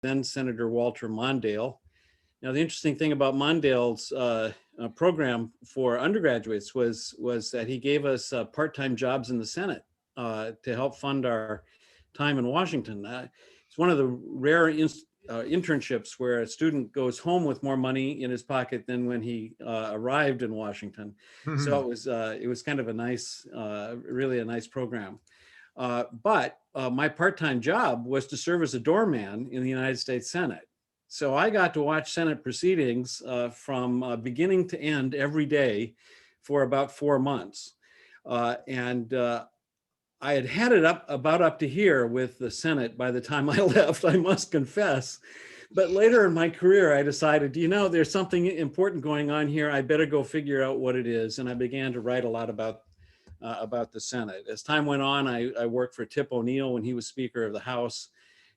then Senator Walter Mondale. Now, the interesting thing about Mondale's program for undergraduates was that he gave us part-time jobs in the Senate to help fund our time in Washington. It's one of the rare internships where a student goes home with more money in his pocket than when he arrived in Washington. So it was kind of a nice, really a nice program. But my part-time job was to serve as a doorman in the United States Senate. So I got to watch Senate proceedings from beginning to end every day for about 4 months. And I had it about up to here with the Senate by the time I left, I must confess. But later in my career, I decided, you know, there's something important going on here. I better go figure out what it is. And I began to write a lot about the Senate. As time went on, I worked for Tip O'Neill when he was Speaker of the House.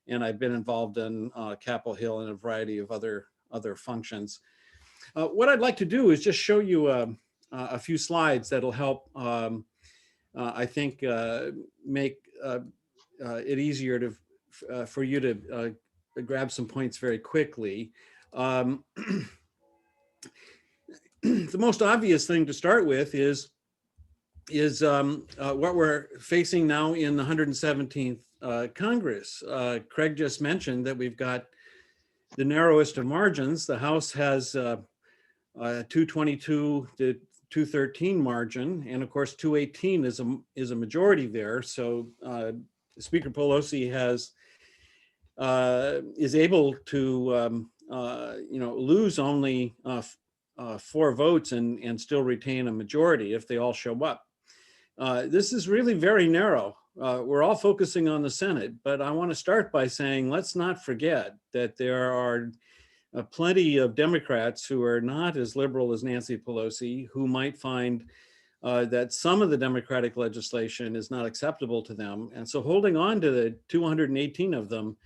And I've been involved in Capitol Hill and a variety of other functions. What I'd like to do is just show you a few slides that'll help, I think, make it easier for you to grab some points very quickly. The most obvious thing to start with is what we're facing now in the 117th Congress. Craig just mentioned that we've got the narrowest of margins. The House has 222 to 213 margin, and of course 218 is a majority there. So Speaker Pelosi is able to lose only 4 votes and still retain a majority if they all show up. This is really very narrow. We're all focusing on the Senate, but I want to start by saying, let's not forget that there are plenty of Democrats who are not as liberal as Nancy Pelosi, who might find that some of the Democratic legislation is not acceptable to them. And so holding on to the 218 of them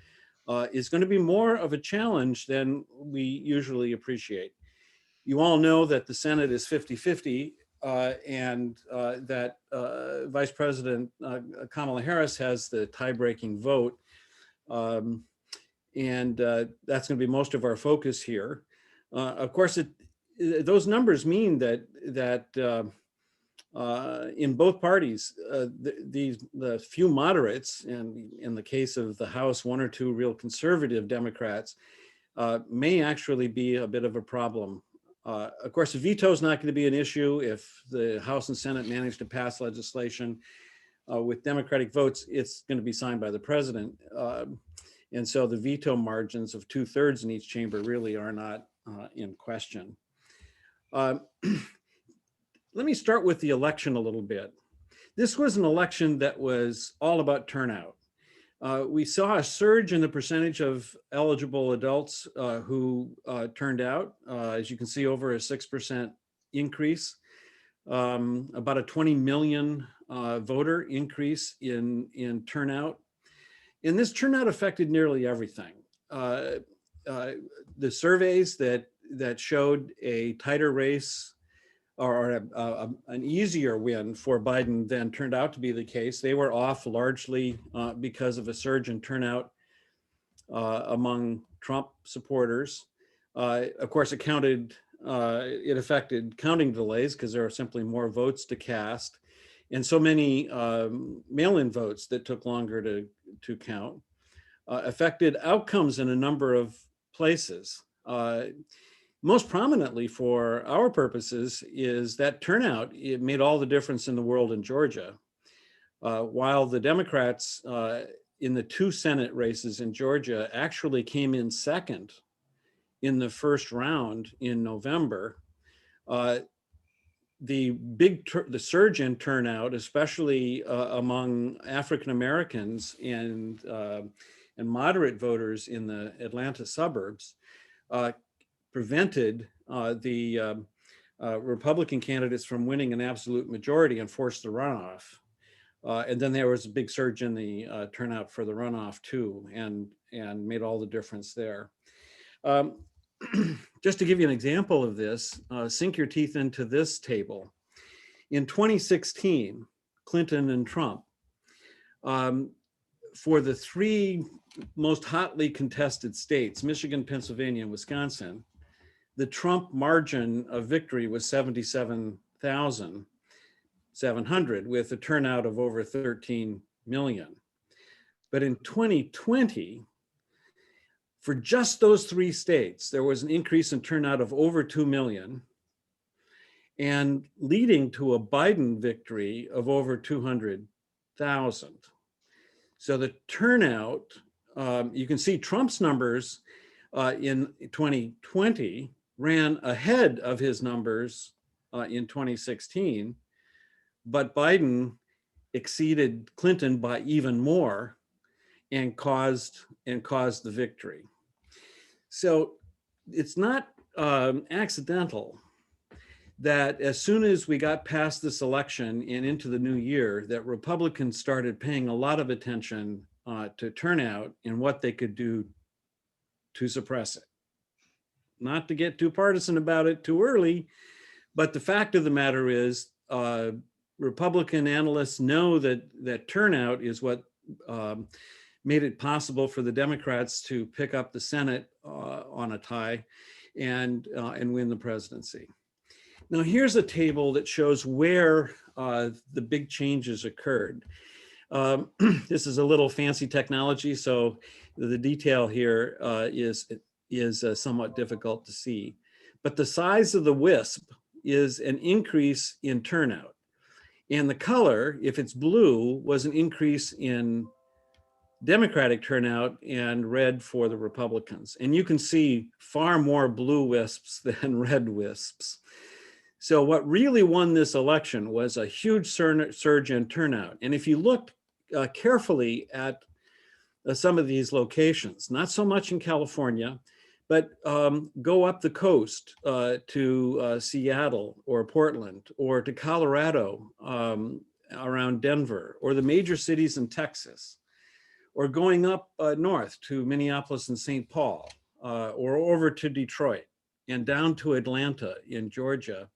is going to be more of a challenge than we usually appreciate. You all know that the Senate is 50-50. And that Vice President Kamala Harris has the tie-breaking vote. And that's going to be most of our focus here. Of course, those numbers mean that in both parties, the few moderates, and in the case of the House, 1 or 2 real conservative Democrats, may actually be a bit of a problem. Of course, a veto is not going to be an issue if the House and Senate manage to pass legislation with Democratic votes. It's going to be signed by the president. And so the veto margins of 2/3 in each chamber really are not in question. Let me start with the election a little bit. This was an election that was all about turnout. We saw a surge in the percentage of eligible adults who turned out, as you can see, over a 6% increase, about a 20 million voter increase in turnout. And this turnout affected nearly everything. The surveys that showed a tighter race or an easier win for Biden than turned out to be the case, they were off largely because of a surge in turnout among Trump supporters. Of course, it affected counting delays because there are simply more votes to cast, and so many mail-in votes that took longer to count. Affected outcomes in a number of places. Most prominently for our purposes is that turnout. It made all the difference in the world in Georgia. While the Democrats in the 2 Senate races in Georgia actually came in second in the first round in November, the surge in turnout, especially among African Americans and moderate voters in the Atlanta suburbs, prevented the Republican candidates from winning an absolute majority and forced the runoff. And then there was a big surge in the turnout for the runoff too, and made all the difference there. Just to give you an example of this, sink your teeth into this table. In 2016, Clinton and Trump, for the 3 most hotly contested states, Michigan, Pennsylvania, and Wisconsin, the Trump margin of victory was 77,700 with a turnout of over 13 million. But in 2020, for just those 3 states, there was an increase in turnout of over 2 million and leading to a Biden victory of over 200,000. So the turnout, you can see Trump's numbers in 2020 ran ahead of his numbers in 2016, but Biden exceeded Clinton by even more and caused the victory. So it's not accidental that as soon as we got past this election and into the new year, that Republicans started paying a lot of attention to turnout and what they could do to suppress it. Not to get too partisan about it too early, but the fact of the matter is Republican analysts know that turnout is what made it possible for the Democrats to pick up the Senate on a tie and win the presidency. Now here's a table that shows where the big changes occurred. This is a little fancy technology, so the detail here is somewhat difficult to see. But the size of the wisp is an increase in turnout. And the color, if it's blue, was an increase in Democratic turnout and red for the Republicans. And you can see far more blue wisps than red wisps. So what really won this election was a huge surge in turnout. And if you look carefully at some of these locations, not so much in California, but go up the coast to Seattle or Portland or to Colorado around Denver or the major cities in Texas, or going up north to Minneapolis and St. Paul or over to Detroit and down to Atlanta in Georgia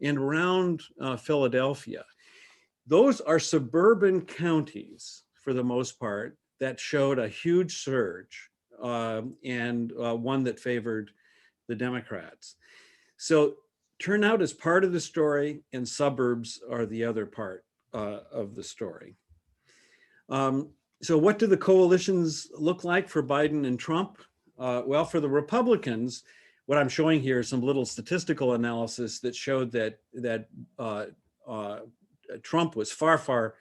and around Philadelphia. Those are suburban counties for the most part that showed a huge surge and one that favored the Democrats. So turnout is part of the story and suburbs are the other part of the story. So what do the coalitions look like for Biden and Trump? Well, for the Republicans, what I'm showing here is some little statistical analysis that showed that Trump was far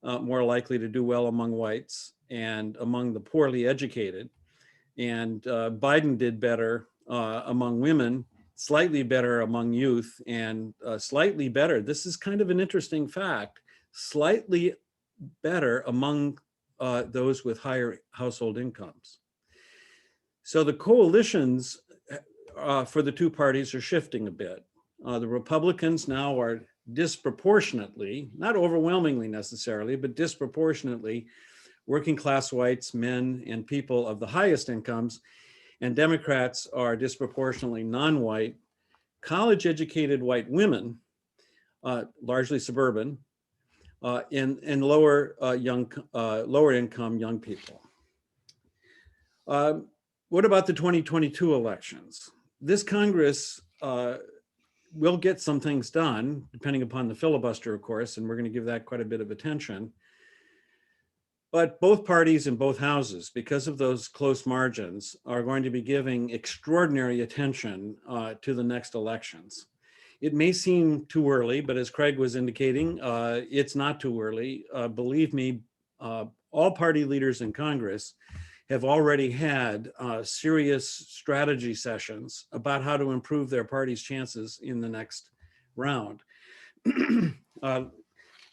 more likely to do well among whites and among the poorly educated. And Biden did better among women, slightly better among youth, and slightly better, this is kind of an interesting fact, slightly better among those with higher household incomes. So the coalitions for the two parties are shifting a bit. The Republicans now are disproportionately, not overwhelmingly necessarily, but disproportionately working class whites, men, and people of the highest incomes, and Democrats are disproportionately non-white, college-educated white women, largely suburban, and lower income young people. What about the 2022 elections? This Congress will get some things done, depending upon the filibuster, of course, and we're going to give that quite a bit of attention. But both parties in both houses, because of those close margins, are going to be giving extraordinary attention to the next elections. It may seem too early, but as Craig was indicating, it's not too early. Believe me, all party leaders in Congress have already had serious strategy sessions about how to improve their party's chances in the next round. We're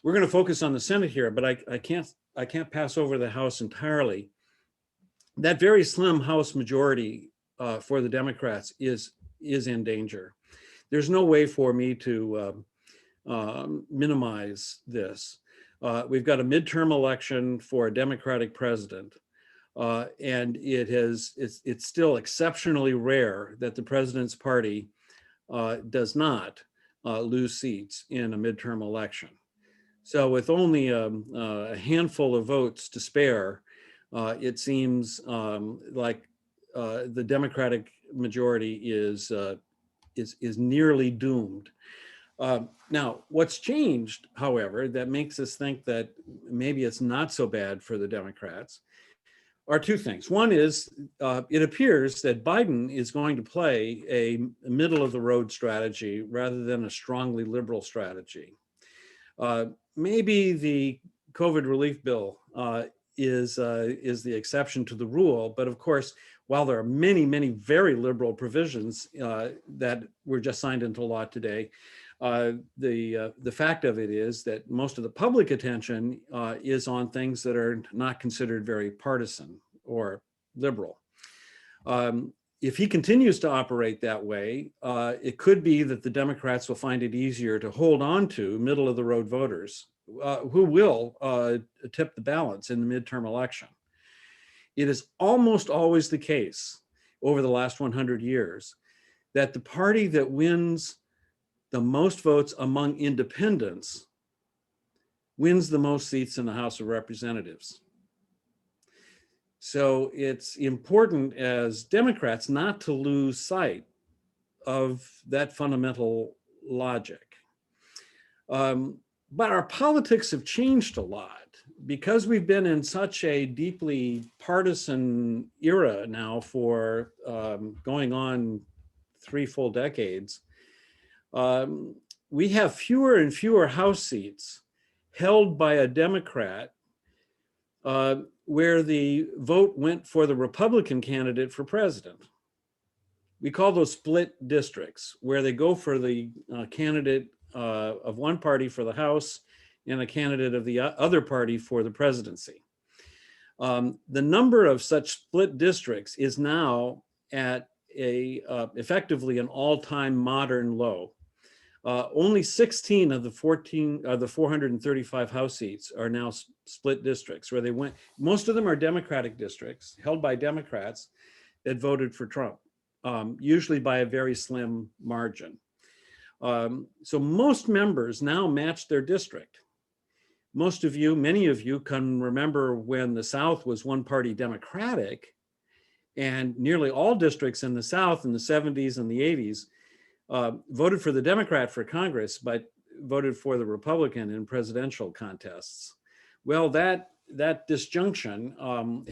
going to focus on the Senate here, but I can't pass over the House entirely. That very slim House majority for the Democrats is in danger. There's no way for me to minimize this. We've got a midterm election for a Democratic president, and it's still exceptionally rare that the president's party does not lose seats in a midterm election. So with only a handful of votes to spare, it seems like the Democratic majority is nearly doomed. Now, what's changed, however, that makes us think that maybe it's not so bad for the Democrats are two things. One is it appears that Biden is going to play a middle of the road strategy rather than a strongly liberal strategy. Maybe the COVID relief bill is the exception to the rule, but of course, while there are many, many very liberal provisions that were just signed into law today, the fact of it is that most of the public attention is on things that are not considered very partisan or liberal. If he continues to operate that way, it could be that the Democrats will find it easier to hold on to middle of the road voters who will tip the balance in the midterm election. It is almost always the case over the last 100 years that the party that wins the most votes among independents wins the most seats in the House of Representatives. So it's important as Democrats not to lose sight of that fundamental logic. But our politics have changed a lot because we've been in such a deeply partisan era now for going on 3 full decades. We have fewer and fewer House seats held by a Democrat where the vote went for the Republican candidate for president. We call those split districts, where they go for the candidate of one party for the House and a candidate of the other party for the presidency. The number of such split districts is now at effectively an all-time modern low. Only 16 of the 435 House seats are now split districts, where they went. Most of them are Democratic districts held by Democrats that voted for Trump, usually by a very slim margin. So most members now match their district. Most of you, many of you can remember when the South was one-party Democratic, and nearly all districts in the South in the 70s and the 80s voted for the Democrat for Congress, but voted for the Republican in presidential contests. Well, that disjunction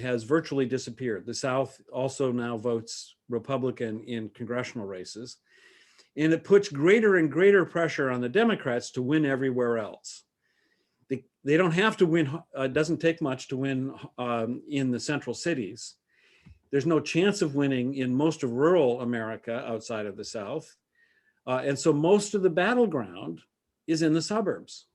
has virtually disappeared. The South also now votes Republican in congressional races, and it puts greater and greater pressure on the Democrats to win everywhere else. They don't have to win, it doesn't take much to win in the central cities. There's no chance of winning in most of rural America outside of the South. And so most of the battleground is in the suburbs.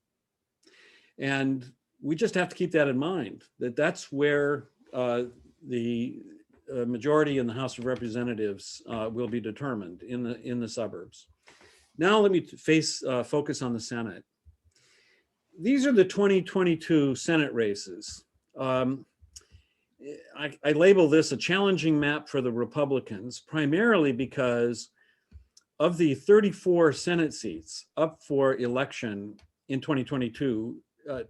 And we just have to keep that in mind, that that's where the majority in the House of Representatives will be determined, in the suburbs. Now let me focus on the Senate. These are the 2022 Senate races. I label this a challenging map for the Republicans, primarily because of the 34 Senate seats up for election in 2022,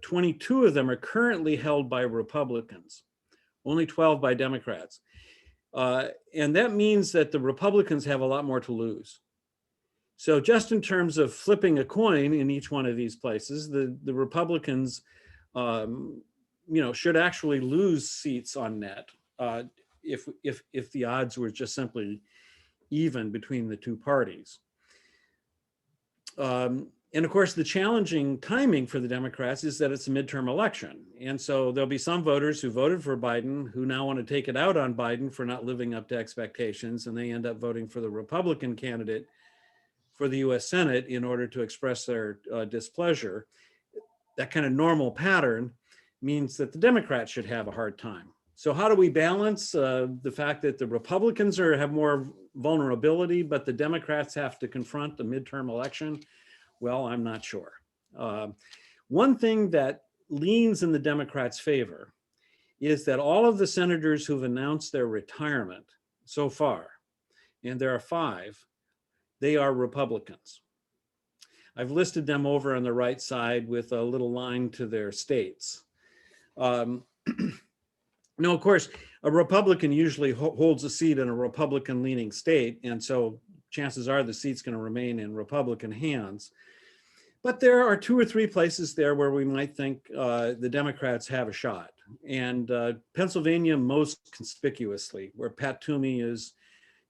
22 of them are currently held by Republicans, only 12 by Democrats. And that means that the Republicans have a lot more to lose. So just in terms of flipping a coin in each one of these places, the Republicans should actually lose seats on net if the odds were just simply even between the two parties. And of course, the challenging timing for the Democrats is that it's a midterm election. And so there'll be some voters who voted for Biden who now want to take it out on Biden for not living up to expectations, and they end up voting for the Republican candidate for the US Senate in order to express their displeasure. That kind of normal pattern means that the Democrats should have a hard time. So how do we balance the fact that the Republicans have more vulnerability, but the Democrats have to confront the midterm election? Well, I'm not sure. One thing that leans in the Democrats' favor is that all of the senators who've announced their retirement so far, and there are 5, they are Republicans. I've listed them over on the right side with a little line to their states. Now, of course, a Republican usually holds a seat in a Republican-leaning state, and so chances are the seat's going to remain in Republican hands. But there are 2 or 3 places there where we might think the Democrats have a shot. And Pennsylvania most conspicuously, where Pat Toomey is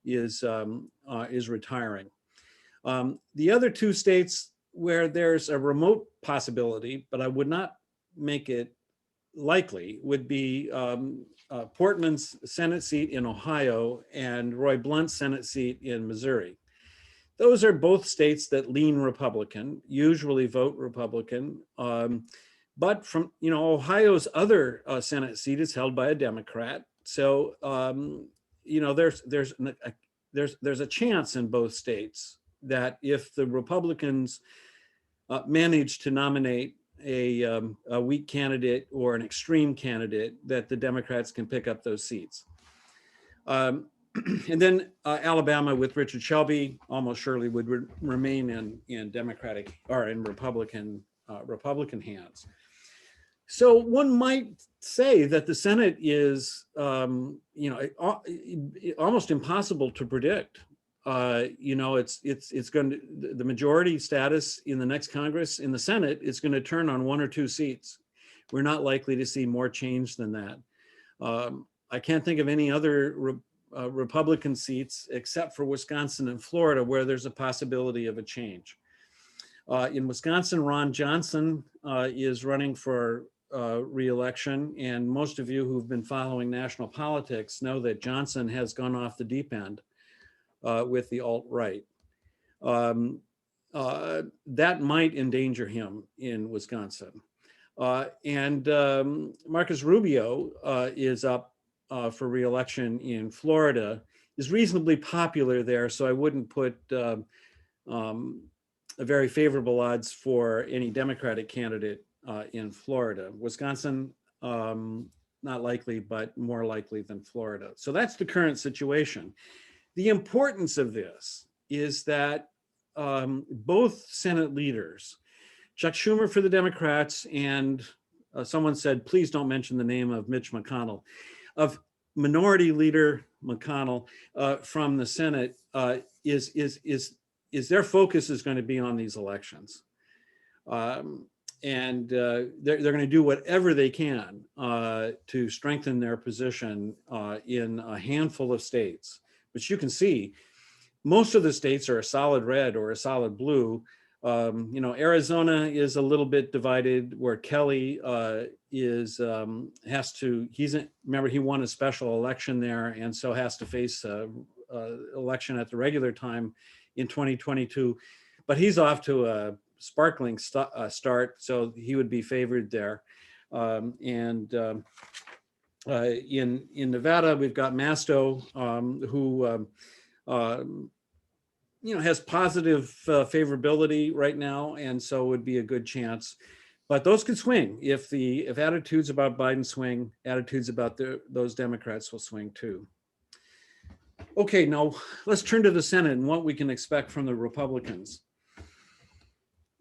retiring. The other 2 states where there's a remote possibility, but I would not make it likely, would be Portman's Senate seat in Ohio and Roy Blunt's Senate seat in Missouri. Those are both states that lean Republican, usually vote Republican. But from, Ohio's other Senate seat is held by a Democrat. So, there's a chance in both states that if the Republicans manage to nominate a weak candidate or an extreme candidate, that the Democrats can pick up those seats. And then Alabama with Richard Shelby almost surely would remain in Democratic or in Republican hands. So one might say that the Senate is, almost impossible to predict. It's going to, the majority status in the next Congress in the Senate is going to turn on 1 or 2 seats. We're not likely to see more change than that. I can't think of any other Republican seats except for Wisconsin and Florida where there's a possibility of a change. In Wisconsin, Ron Johnson is running for re-election, and most of you who've been following national politics know that Johnson has gone off the deep end with the alt-right. That might endanger him in Wisconsin. And Marcus Rubio is up for re-election in Florida, is reasonably popular there, so I wouldn't put a very favorable odds for any Democratic candidate in Florida. Wisconsin, not likely, but more likely than Florida. So that's the current situation. The importance of this is that both Senate leaders, Chuck Schumer for the Democrats, and someone said, please don't mention the name of Mitch McConnell, of Minority Leader McConnell from the Senate, is their focus is going to be on these elections. And they're going to do whatever they can to strengthen their position in a handful of states. But you can see most of the states are a solid red or a solid blue. Arizona is a little bit divided, where Kelly remember he won a special election there, and so has to face election at the regular time in 2022, but he's off to a sparkling start, so he would be favored there. In Nevada, we've got Masto, who has positive favorability right now, and so would be a good chance. But those could swing. If attitudes about Biden swing, attitudes about those Democrats will swing too. Okay, now let's turn to the Senate and what we can expect from the Republicans.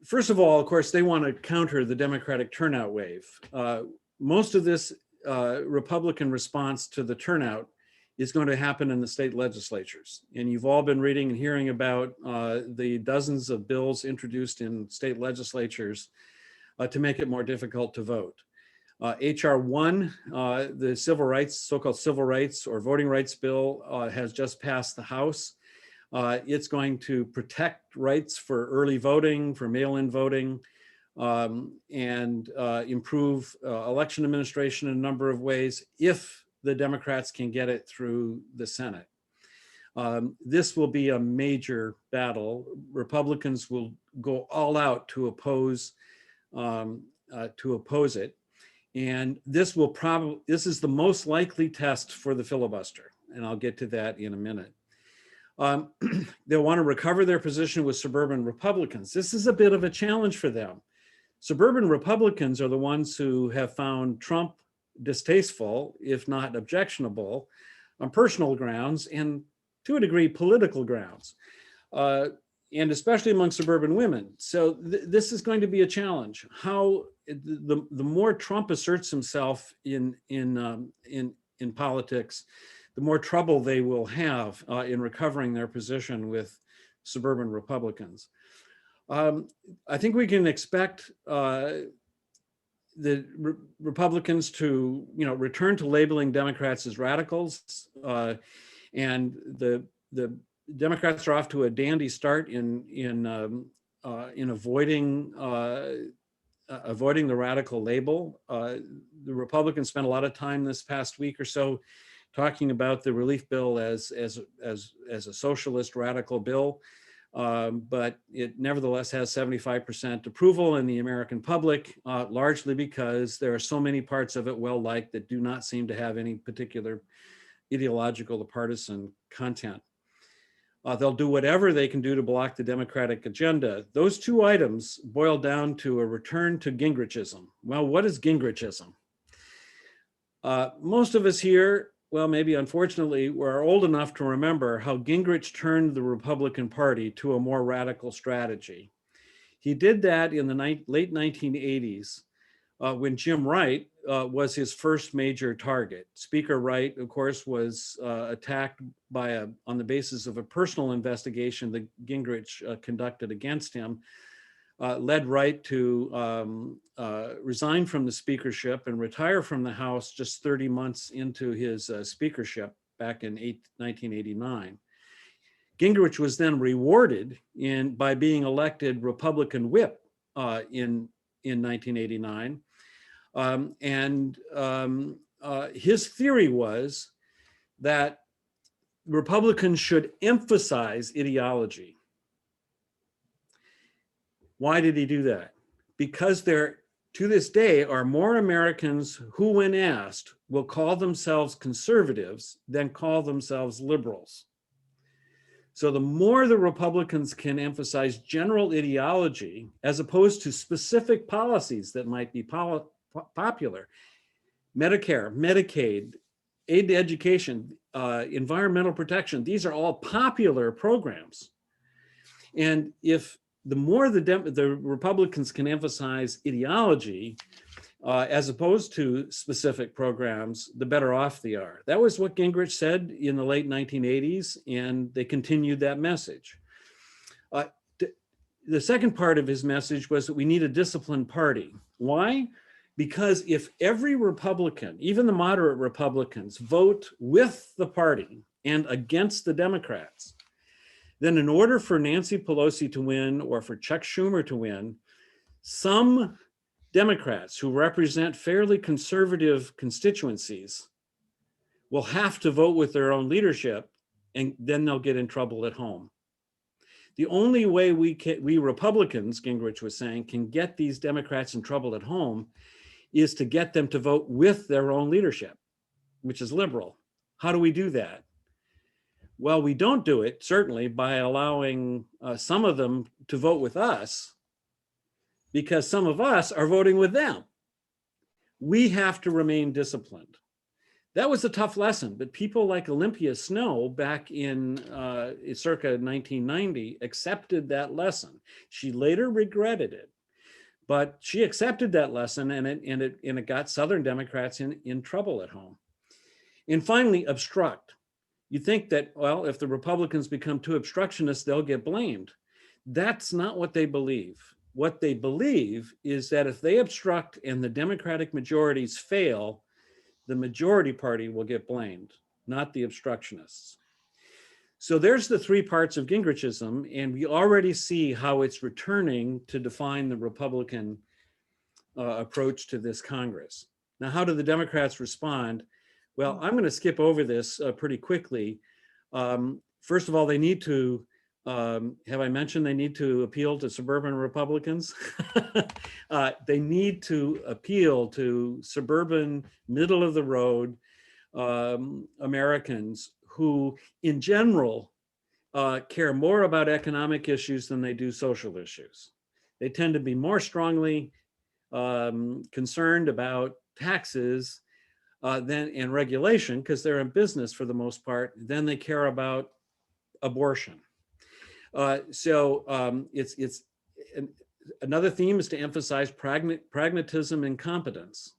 First of all, of course, they want to counter the Democratic turnout wave. Most of this Republican response to the turnout is going to happen in the state legislatures. And you've all been reading and hearing about the dozens of bills introduced in state legislatures to make it more difficult to vote. HR 1, the so-called civil rights or voting rights bill, has just passed the House. It's going to protect rights for early voting, for mail-in voting, and improve election administration in a number of ways if the Democrats can get it through the Senate. This will be a major battle. Republicans will go all out to oppose it. And this is the most likely test for the filibuster. And I'll get to that in a minute. They'll want to recover their position with suburban Republicans. This is a bit of a challenge for them. Suburban Republicans are the ones who have found Trump distasteful, if not objectionable, on personal grounds and to a degree political grounds, and especially among suburban women. So this is going to be a challenge. How the more Trump asserts himself in in politics, the more trouble they will have in recovering their position with suburban Republicans. I think we can expect the Republicans to, return to labeling Democrats as radicals, and the Democrats are off to a dandy start in avoiding the radical label. The Republicans spent a lot of time this past week or so talking about the relief bill as a socialist radical bill. But it nevertheless has 75% approval in the American public, largely because there are so many parts of it well-liked that do not seem to have any particular ideological or partisan content. They'll do whatever they can do to block the Democratic agenda. Those two items boil down to a return to Gingrichism. Well, what is Gingrichism? Most of us here, well, maybe unfortunately, we're old enough to remember how Gingrich turned the Republican Party to a more radical strategy. He did that in the late 1980s when Jim Wright was his first major target. Speaker Wright, of course, was attacked on the basis of a personal investigation that Gingrich conducted against him, led Wright to resign from the speakership and retire from the House just 30 months into his speakership back in 1989. Gingrich was then rewarded by being elected Republican whip in 1989. His theory was that Republicans should emphasize ideology. Why did he do that? Because there, to this day, are more Americans who, when asked, will call themselves conservatives than call themselves liberals. So the more the Republicans can emphasize general ideology, as opposed to specific policies that might be popular, Medicare, Medicaid, aid to education, environmental protection, these are all popular programs. And if the more the Republicans can emphasize ideology as opposed to specific programs, the better off they are. That was what Gingrich said in the late 1980s, and they continued that message. The second part of his message was that we need a disciplined party. Why? Because if every Republican, even the moderate Republicans, vote with the party and against the Democrats, then in order for Nancy Pelosi to win or for Chuck Schumer to win, some Democrats who represent fairly conservative constituencies will have to vote with their own leadership, and then they'll get in trouble at home. The only way we Republicans, Gingrich was saying, can get these Democrats in trouble at home is to get them to vote with their own leadership, which is liberal. How do we do that? Well, we don't do it, certainly, by allowing some of them to vote with us, because some of us are voting with them. We have to remain disciplined. That was a tough lesson, but people like Olympia Snow back in circa 1990 accepted that lesson. She later regretted it, but she accepted that lesson, and it got Southern Democrats in trouble at home. And finally, obstruct. You think that, well, if the Republicans become too obstructionist, they'll get blamed. That's not what they believe. What they believe is that if they obstruct and the Democratic majorities fail, the majority party will get blamed, not the obstructionists. So there's the three parts of Gingrichism, and we already see how it's returning to define the Republican approach to this Congress. Now, how do the Democrats respond? Well, I'm going to skip over this pretty quickly. First of all, they need to, have I mentioned they need to appeal to suburban Republicans? They need to appeal to suburban, middle of the road Americans who, in general, care more about economic issues than they do social issues. They tend to be more strongly concerned about taxes and regulation, because they're in business for the most part, then they care about abortion. Another theme is to emphasize pragmatism and competence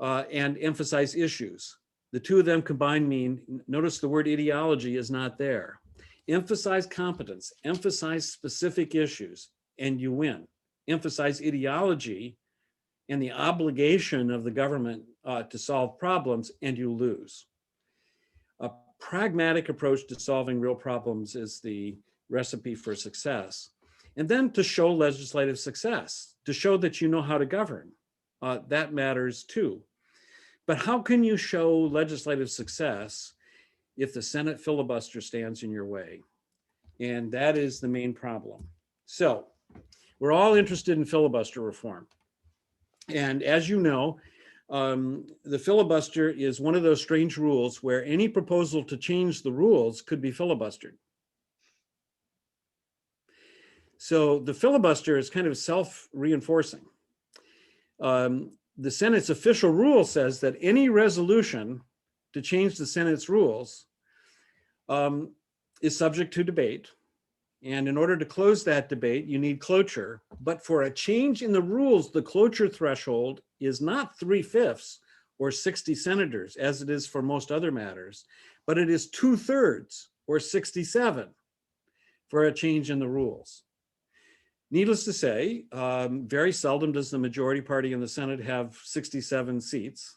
and emphasize issues. The two of them combined mean, notice the word ideology is not there. Emphasize competence, emphasize specific issues, and you win. Emphasize ideology and the obligation of the government to solve problems, and you lose. A pragmatic approach to solving real problems is the recipe for success. And then to show legislative success, to show that you know how to govern. That matters too. But how can you show legislative success if the Senate filibuster stands in your way? And that is the main problem. So we're all interested in filibuster reform. And as you know, the filibuster is one of those strange rules where any proposal to change the rules could be filibustered. So the filibuster is kind of self-reinforcing. The Senate's official rule says that any resolution to change the Senate's rules is subject to debate. And in order to close that debate, you need cloture. But for a change in the rules, the cloture threshold is not 3/5 or 60 senators, as it is for most other matters, but it is 2/3 or 67 for a change in the rules. Needless to say, very seldom does the majority party in the Senate have 67 seats.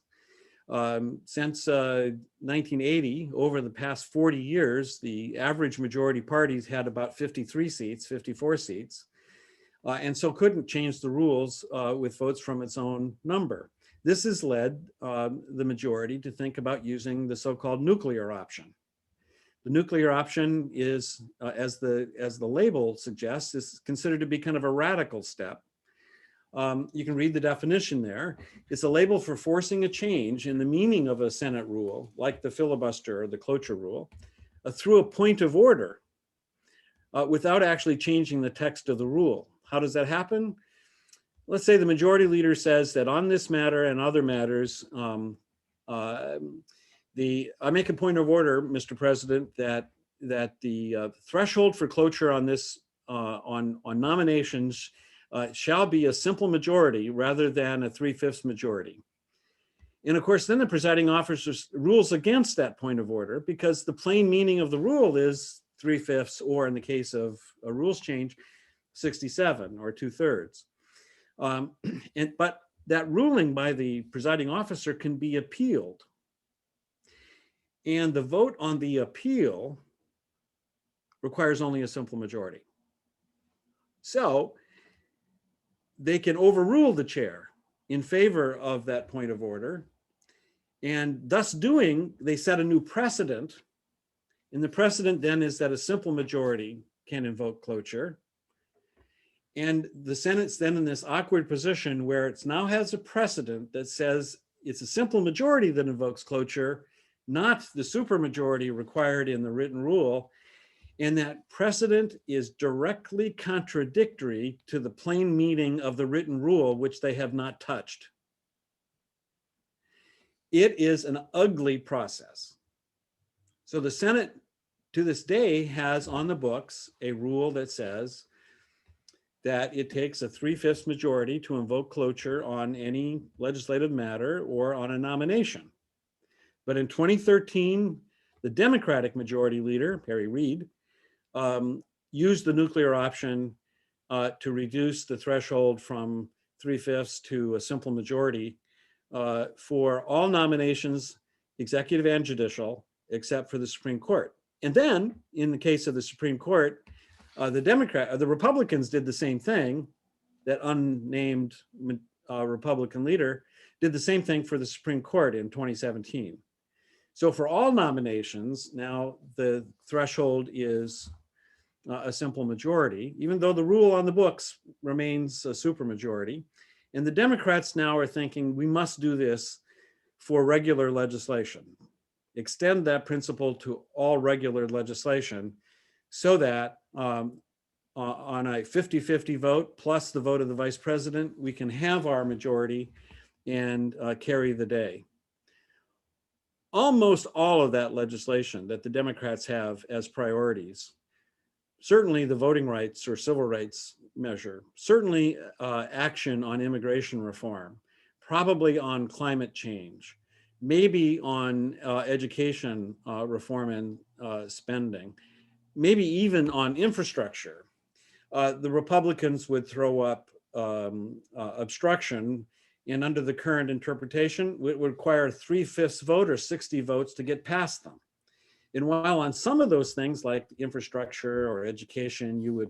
Since 1980, over the past 40 years, the average majority parties had about 53 seats, 54 seats, and so couldn't change the rules with votes from its own number. This has led the majority to think about using the so-called nuclear option. The nuclear option is, as the label suggests, is considered to be kind of a radical step. You can read the definition there. It's a label for forcing a change in the meaning of a Senate rule, like the filibuster or the cloture rule, through a point of order without actually changing the text of the rule. How does that happen? Let's say the majority leader says that on this matter and other matters, I make a point of order, Mr. President, that the threshold for cloture on this on nominations shall be a simple majority rather than a 3/5 majority. And of course, then the presiding officer rules against that point of order because the plain meaning of the rule is 3/5, or in the case of a rules change, 67 or 2/3. But that ruling by the presiding officer can be appealed. And the vote on the appeal requires only a simple majority. So they can overrule the chair in favor of that point of order. And thus doing, they set a new precedent. And the precedent then is that a simple majority can invoke cloture. And the Senate's then in this awkward position where it now has a precedent that says it's a simple majority that invokes cloture, not the supermajority required in the written rule. And that precedent is directly contradictory to the plain meaning of the written rule, which they have not touched. It is an ugly process. So the Senate to this day has on the books a rule that says that it takes a 3/5 majority to invoke cloture on any legislative matter or on a nomination. But in 2013, the Democratic majority leader, Harry Reid, used the nuclear option to reduce the threshold from 3/5 to a simple majority for all nominations, executive and judicial, except for the Supreme Court. And then, in the case of the Supreme Court, the Republicans did the same thing. That unnamed Republican leader did the same thing for the Supreme Court in 2017. So for all nominations, now the threshold is a simple majority, even though the rule on the books remains a supermajority. And the Democrats now are thinking we must do this for regular legislation. Extend that principle to all regular legislation so that on a 50-50 vote plus the vote of the vice president, we can have our majority and carry the day. Almost all of that legislation that the Democrats have as priorities, certainly the voting rights or civil rights measure, certainly action on immigration reform, probably on climate change, maybe on education reform and spending, maybe even on infrastructure. The Republicans would throw up obstruction, and under the current interpretation, it would require 3/5 vote or 60 votes to get past them. And while on some of those things like infrastructure or education, you would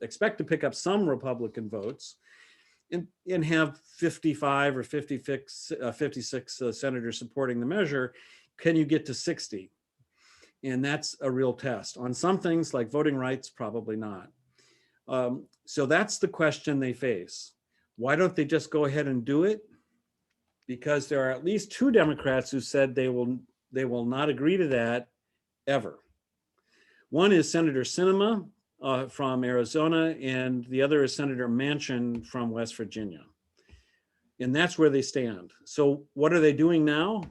expect to pick up some Republican votes and have 55 or 56 senators supporting the measure, can you get to 60? And that's a real test. On some things like voting rights, probably not. So that's the question they face. Why don't they just go ahead and do it? Because there are at least 2 Democrats who said they will not agree to that ever. One is Senator Sinema from Arizona, and the other is Senator Manchin from West Virginia. And that's where they stand. So what are they doing now?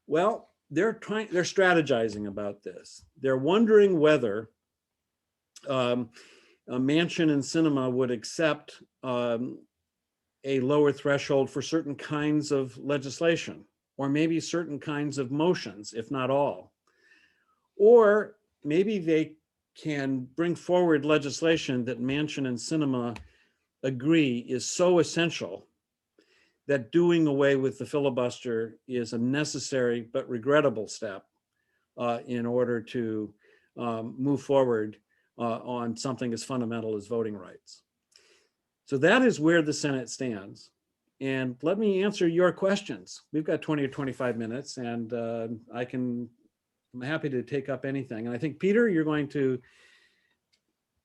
Well, they're strategizing about this. They're wondering whether Manchin and Sinema would accept a lower threshold for certain kinds of legislation, or maybe certain kinds of motions, if not all. Or maybe they can bring forward legislation that Manchin and Sinema agree is so essential that doing away with the filibuster is a necessary but regrettable step in order to move forward on something as fundamental as voting rights. So that is where the Senate stands. And let me answer your questions. We've got 20 or 25 minutes, and I'm happy to take up anything. And I think, Peter, you're going to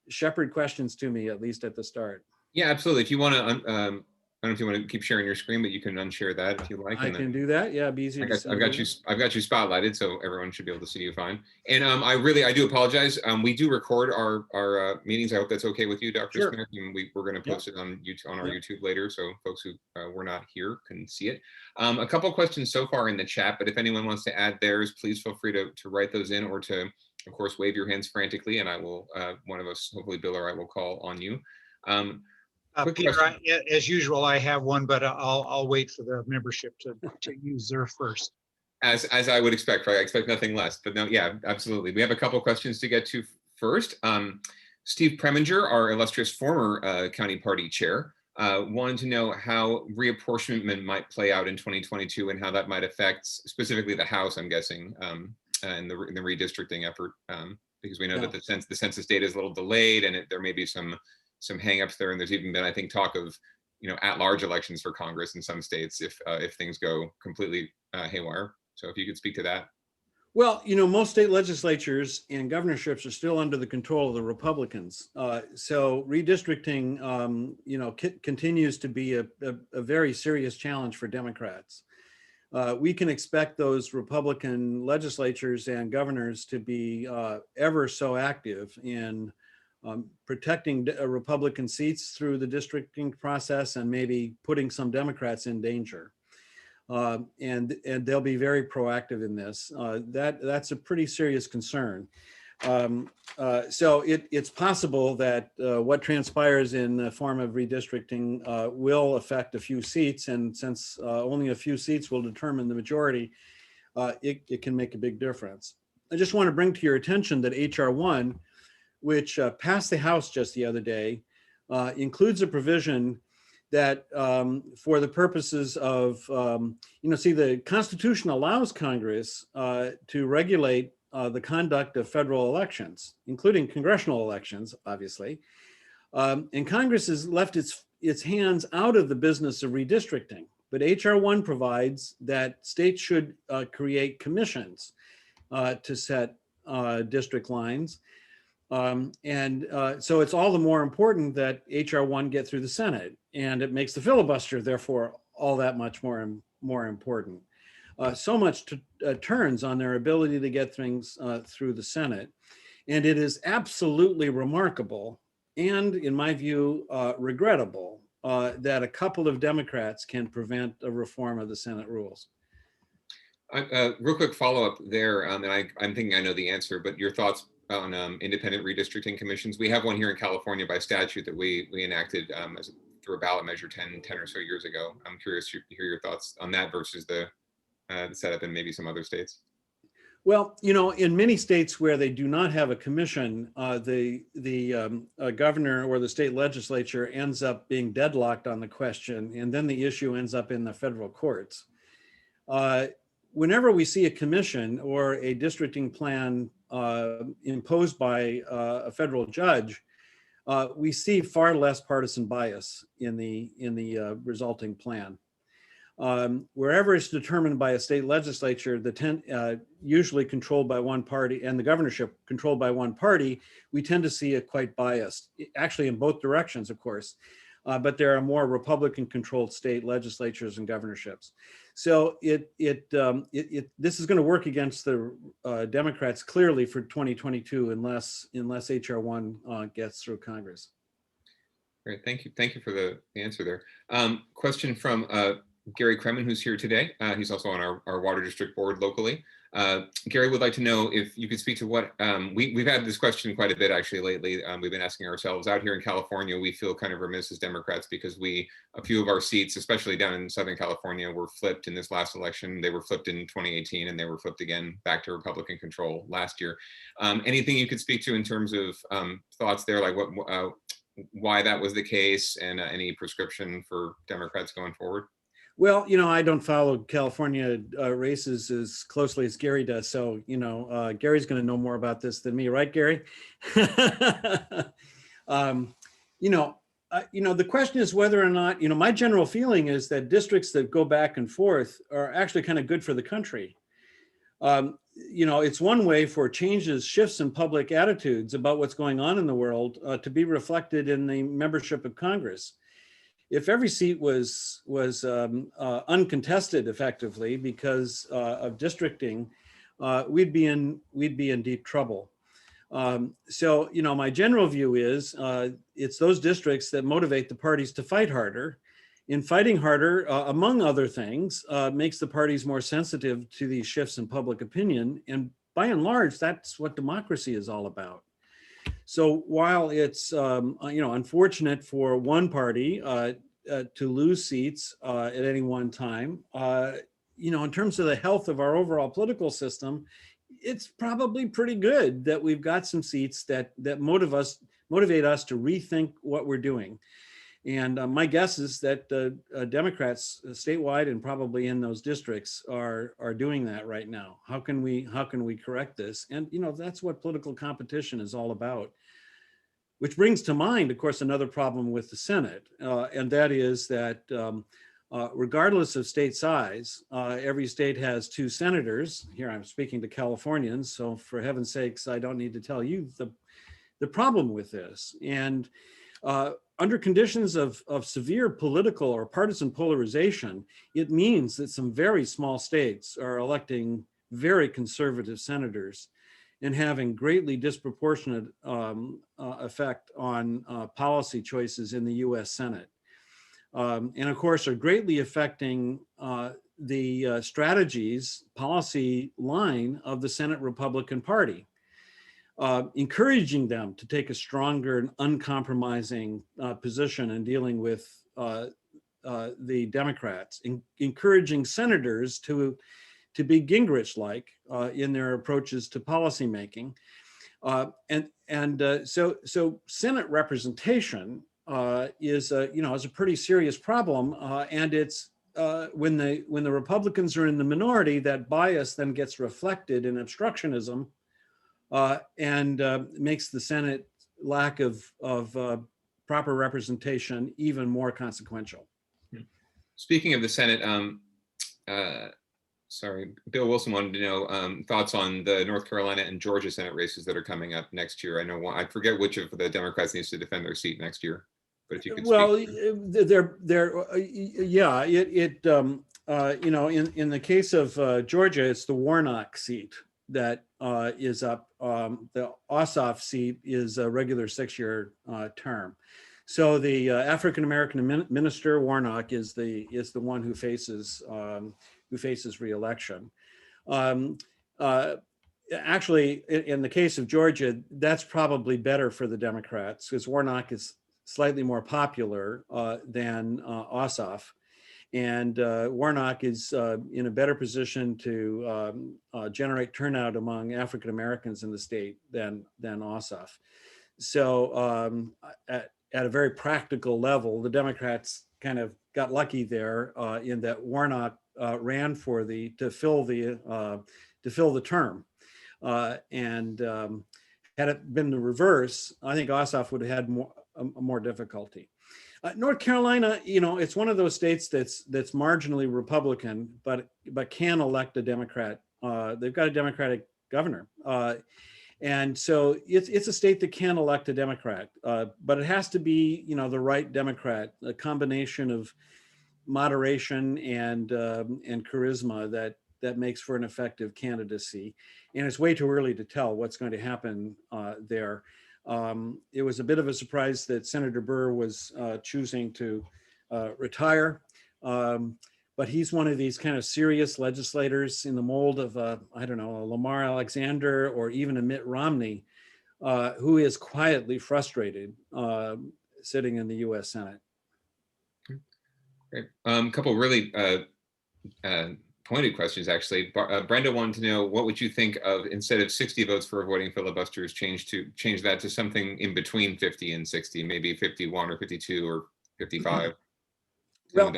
shepherd questions to me, at least at the start. Yeah, absolutely. If you want to, I don't know if you want to keep sharing your screen, but you can unshare that if you like. I can do that. Yeah, it'd be easy. I've got you spotlighted, so everyone should be able to see you fine. And I do apologize. We do record our meetings. I hope that's okay with you, Dr. Sure. Smith. And we're going to post it on YouTube, on our YouTube later, so folks who were not here can see it. A couple of questions so far in the chat, but if anyone wants to add theirs, please feel free to write those in, or to, of course, wave your hands frantically, and I will. One of us, hopefully Bill or I, will call on you. Peter, as usual, I have one, but I'll wait for the membership to use their first. As I would expect, right? I expect nothing less. But no, yeah, absolutely. We have a couple of questions to get to first. Steve Preminger, our illustrious former county party chair, wanted to know how reapportionment might play out in 2022 and how that might affect specifically the House, I'm guessing, and the redistricting effort, because we know that the census data is a little delayed, and there may be some hangups there, and there's even been, I think, talk of at-large elections for Congress in some states if things go completely haywire. So if you could speak to that. Well, most state legislatures and governorships are still under the control of the Republicans. So redistricting, continues to be a very serious challenge for Democrats. We can expect those Republican legislatures and governors to be ever so active in protecting Republican seats through the districting process, and maybe putting some Democrats in danger. And they'll be very proactive in this. That's a pretty serious concern. So it's possible that what transpires in the form of redistricting will affect a few seats, and since only a few seats will determine the majority, it can make a big difference. I just want to bring to your attention that H.R. 1, which passed the House just the other day, includes a provision that for the purposes of, the Constitution allows Congress to regulate the conduct of federal elections, including congressional elections, obviously. And Congress has left its hands out of the business of redistricting. But H.R. 1 provides that states should create commissions to set district lines. So it's all the more important that H.R. 1 get through the Senate, and it makes the filibuster, therefore, all that much more important. So much turns on their ability to get things through the Senate. And it is absolutely remarkable, and in my view, regrettable, that a couple of Democrats can prevent a reform of the Senate rules. Real quick follow-up there, and I'm thinking I know the answer, but your thoughts on independent redistricting commissions. We have one here in California by statute that we enacted through a ballot measure 10 or so years ago. I'm curious to hear your thoughts on that versus the set up in maybe some other states? Well, in many states where they do not have a commission, the governor or the state legislature ends up being deadlocked on the question, and then the issue ends up in the federal courts. Whenever we see a commission or a districting plan imposed by a federal judge, we see far less partisan bias in the resulting plan. Wherever it's determined by a state legislature, usually controlled by one party, and the governorship controlled by one party, we tend to see it quite biased, actually in both directions, of course. But there are more Republican-controlled state legislatures and governorships. So this is going to work against the Democrats clearly for 2022, unless HR 1 gets through Congress. Great, thank you. Thank you for the answer there. Question from Gary Kremen, who's here today. He's also on our water district board locally. Gary would like to know if you could speak to what, we've had this question quite a bit actually lately. We've been asking ourselves out here in California, we feel kind of remiss as Democrats because a few of our seats, especially down in Southern California, were flipped in this last election. They were flipped in 2018 and they were flipped again back to Republican control last year. Anything you could speak to in terms of thoughts there, like why that was the case, and any prescription for Democrats going forward? Well, I don't follow California races as closely as Gary does. So, Gary's going to know more about this than me, right, Gary? The question is whether or not, my general feeling is that districts that go back and forth are actually kind of good for the country. It's one way for shifts in public attitudes about what's going on in the world to be reflected in the membership of Congress. If every seat was uncontested effectively because of districting, we'd be in deep trouble. So my general view is it's those districts that motivate the parties to fight harder. In fighting harder, among other things, makes the parties more sensitive to these shifts in public opinion, and by and large, that's what democracy is all about. So while it's unfortunate for one party to lose seats at any one time, in terms of the health of our overall political system, it's probably pretty good that we've got some seats that motivate us to rethink what we're doing. And my guess is that Democrats statewide and probably in those districts are doing that right now. How can we correct this? And that's what political competition is all about. Which brings to mind, of course, another problem with the Senate, and that is that regardless of state size, every state has 2 senators. Here I'm speaking to Californians, so for heaven's sakes, I don't need to tell you the problem with this. And under conditions of severe political or partisan polarization, it means that some very small states are electing very conservative senators and having greatly disproportionate effect on policy choices in the US Senate. And of course, are greatly affecting the policy line of the Senate Republican Party. Encouraging them to take a stronger and uncompromising position in dealing with the Democrats, encouraging senators to be Gingrich-like in their approaches to policymaking, so Senate representation is a pretty serious problem, and it's when the Republicans are in the minority, that bias then gets reflected in obstructionism. And makes the Senate lack of proper representation even more consequential. Speaking of the Senate, Bill Wilson wanted to know thoughts on the North Carolina and Georgia Senate races that are coming up next year. I know I forget which of the Democrats needs to defend their seat next year, but if you could speak. Well, in the case of Georgia, it's the Warnock seat that is up. The Ossoff seat is a regular 6-year term. So the African-American minister Warnock is the one who faces re-election. Actually, in the case of Georgia, that's probably better for the Democrats because Warnock is slightly more popular than Ossoff. And Warnock is in a better position to generate turnout among African Americans in the state than Ossoff. So at a very practical level, the Democrats kind of got lucky there in that Warnock ran for to fill the term, and had it been the reverse, I think Ossoff would have had more difficulty. North Carolina, it's one of those states that's marginally Republican, but can elect a Democrat. They've got a Democratic governor, and so it's a state that can elect a Democrat, but it has to be the right Democrat, a combination of moderation and charisma that makes for an effective candidacy. And it's way too early to tell what's going to happen there. It was a bit of a surprise that Senator Burr was choosing to retire, but he's one of these kind of serious legislators in the mold of, I don't know, a Lamar Alexander or even a Mitt Romney, who is quietly frustrated sitting in the US Senate. Great. A couple really pointed questions, actually. Brenda wanted to know, what would you think of, instead of 60 votes for avoiding filibusters, change that to something in between 50 and 60, maybe 51 or 52 or 55? Well,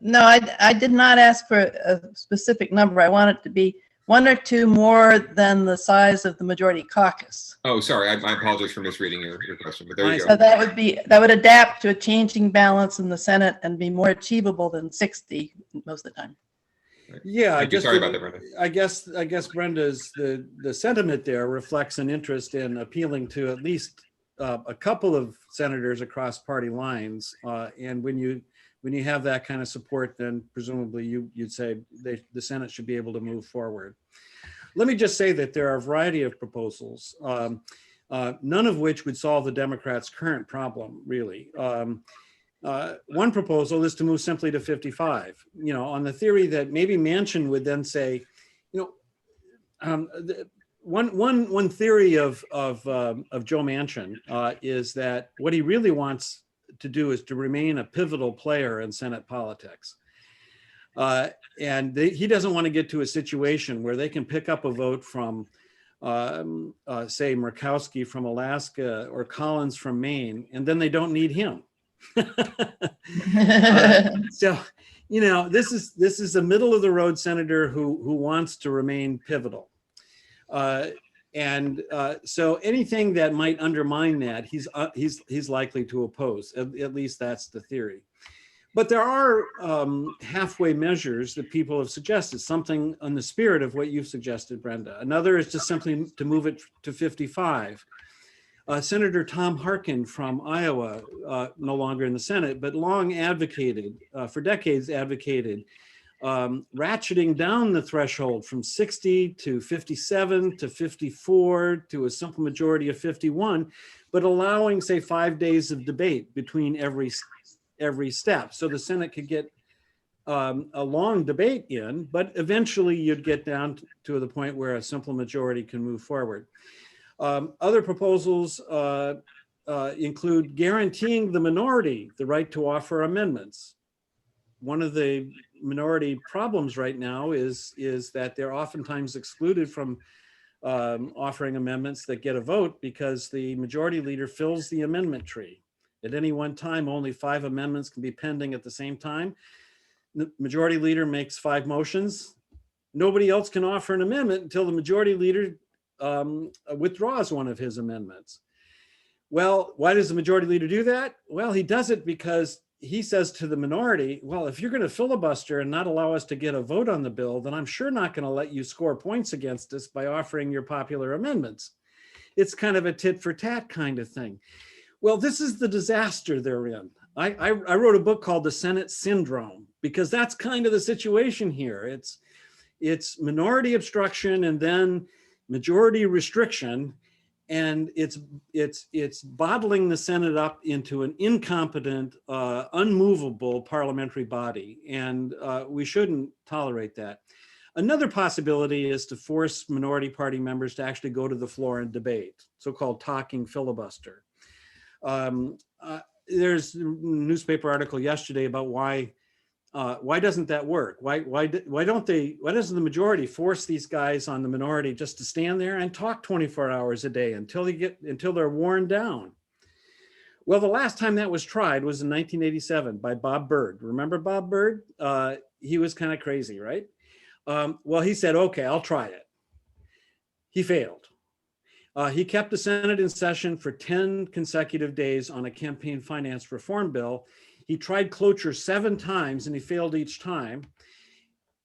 no, I did not ask for a specific number. I want it to be 1 or 2 more than the size of the majority caucus. Oh, sorry. I apologize for misreading your question, but there you go. So that would adapt to a changing balance in the Senate and be more achievable than 60 most of the time. Yeah, sorry about that, Brenda. I guess Brenda's the sentiment there reflects an interest in appealing to at least a couple of senators across party lines, and when you have that kind of support, then presumably you'd say the Senate should be able to move forward. Let me just say that there are a variety of proposals, none of which would solve the Democrats' current problem, really. One proposal is to move simply to 55, on the theory that maybe Manchin would then say, one theory of Joe Manchin is that what he really wants to do is to remain a pivotal player in Senate politics. And he doesn't want to get to a situation where they can pick up a vote from, say, Murkowski from Alaska or Collins from Maine, and then they don't need him. So, this is a middle of the road senator who wants to remain pivotal. So anything that might undermine that, he's likely to oppose. At least that's the theory. But there are halfway measures that people have suggested, something in the spirit of what you've suggested, Brenda. Another is just simply to move it to 55. Senator Tom Harkin from Iowa, no longer in the Senate, but long advocated, for decades advocated, ratcheting down the threshold from 60 to 57 to 54 to a simple majority of 51, but allowing, say, 5 days of debate between every step. So the Senate could get a long debate in, but eventually you'd get down to the point where a simple majority can move forward. Other proposals include guaranteeing the minority the right to offer amendments. One of the minority problems right now is that they're oftentimes excluded from offering amendments that get a vote because the majority leader fills the amendment tree. At any one time, only 5 amendments can be pending at the same time. The majority leader makes 5 motions. Nobody else can offer an amendment until the majority leader withdraws one of his amendments. Well, why does the majority leader do that? Well, he does it because he says to the minority, well, if you're going to filibuster and not allow us to get a vote on the bill, then I'm sure not going to let you score points against us by offering your popular amendments. It's kind of a tit for tat kind of thing. Well, this is the disaster they're in. I wrote a book called The Senate Syndrome, because that's kind of the situation here. It's minority obstruction and then majority restriction, and it's bottling the Senate up into an incompetent, unmovable parliamentary body, and we shouldn't tolerate that. Another possibility is to force minority party members to actually go to the floor and debate, so-called talking filibuster. There's a newspaper article yesterday about why Why doesn't that work? Why doesn't the majority force these guys on the minority just to stand there and talk 24 hours a day until they're worn down? Well, the last time that was tried was in 1987 by Bob Burr. Remember Bob Burr? He was kind of crazy, right? Well, he said, okay, I'll try it. He failed. He kept the Senate in session for 10 consecutive days on a campaign finance reform bill. He tried cloture 7 times and he failed each time.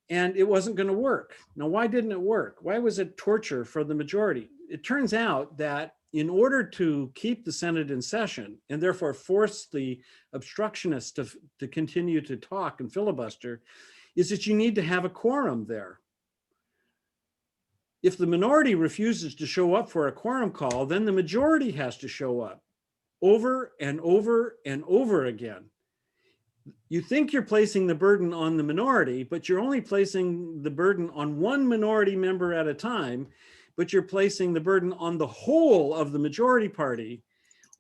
And it wasn't going to work. Now, why didn't it work? Why was it torture for the majority? It turns out that in order to keep the Senate in session and therefore force the obstructionists to continue to talk and filibuster, is that you need to have a quorum there. If the minority refuses to show up for a quorum call, then the majority has to show up over and over and over again. You think you're placing the burden on the minority, but you're only placing the burden on one minority member at a time, but you're placing the burden on the whole of the majority party